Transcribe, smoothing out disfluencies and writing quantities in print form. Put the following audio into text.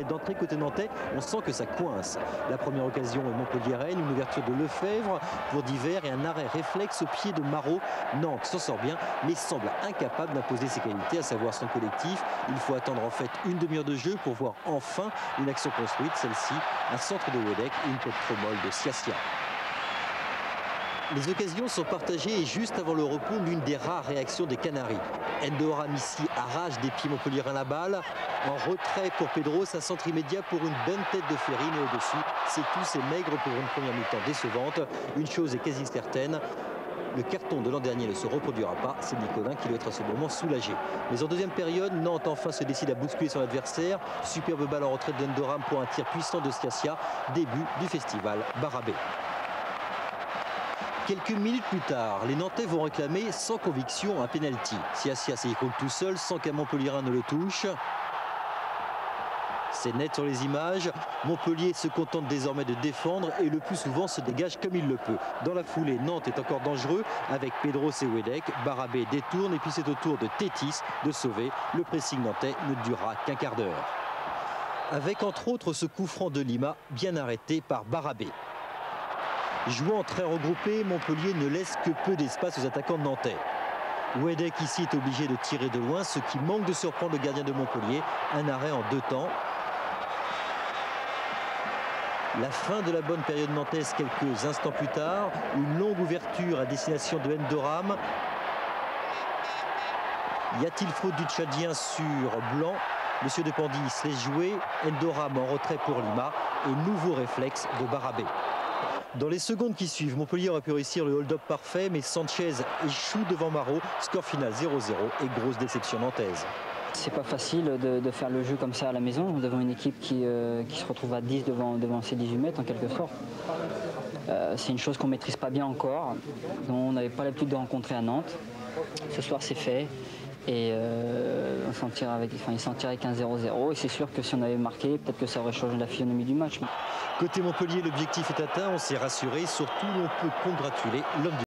D'entrée côté nantais, on sent que ça coince. La première occasion est Montpellier-Rennes, une ouverture de Lefebvre pour Divers et un arrêt réflexe au pied de Marot. Nantes s'en sort bien, mais semble incapable d'imposer ses qualités, à savoir son collectif. Il faut attendre en fait une demi-heure de jeu pour voir enfin une action construite, celle-ci, un centre de Wedek et une tête trop molle de Siassia. Les occasions sont partagées et juste avant le repos, l'une des rares réactions des Canaries. Endoram ici arrache des pieds montpelliérains la balle. En retrait pour Pedro, un centre immédiat pour une bonne tête de Ferrine et au-dessus, c'est tout, c'est maigre pour une première mi-temps décevante. Une chose est quasi certaine, le carton de l'an dernier ne se reproduira pas, c'est Nicolin qui doit être à ce moment soulagé. Mais en deuxième période, Nantes enfin se décide à bousculer son adversaire. Superbe balle en retrait d'Endoram pour un tir puissant de Siassia, début du festival Barabé. Quelques minutes plus tard, les Nantais vont réclamer sans conviction un pénalty. Siassia s'écroule tout seul sans qu'un Montpellierin ne le touche. C'est net sur les images. Montpellier se contente désormais de défendre et le plus souvent se dégage comme il le peut. Dans la foulée, Nantes est encore dangereux avec Pedro et Wedek. Barabé détourne et puis c'est au tour de Tétis de sauver. Le pressing nantais ne durera qu'un quart d'heure. Avec entre autres ce coup franc de Lima bien arrêté par Barabé. Jouant très regroupé, Montpellier ne laisse que peu d'espace aux attaquants nantais. Wedek ici est obligé de tirer de loin, ce qui manque de surprendre le gardien de Montpellier. Un arrêt en deux temps. La fin de la bonne période nantaise quelques instants plus tard. Une longue ouverture à destination de Endoram. Y a-t-il faute du Tchadien sur Blanc? Monsieur Dependis laisse jouer. Endoram en retrait pour Lima. Et nouveau réflexe de Barabé. Dans les secondes qui suivent, Montpellier aurait pu réussir le hold-up parfait, mais Sanchez échoue devant Marot. Score final 0-0 et grosse déception nantaise. C'est pas facile de faire le jeu comme ça à la maison, devant une équipe qui se retrouve à 10 devant ses 18 mètres en quelque sorte. C'est une chose qu'on ne maîtrise pas bien encore, dont on n'avait pas l'habitude de rencontrer à Nantes. Ce soir c'est fait et il s'en tire avec un 0-0 et c'est sûr que si on avait marqué, peut-être que ça aurait changé la physionomie du match. Côté Montpellier, l'objectif est atteint, on s'est rassuré, surtout on peut congratuler l'homme du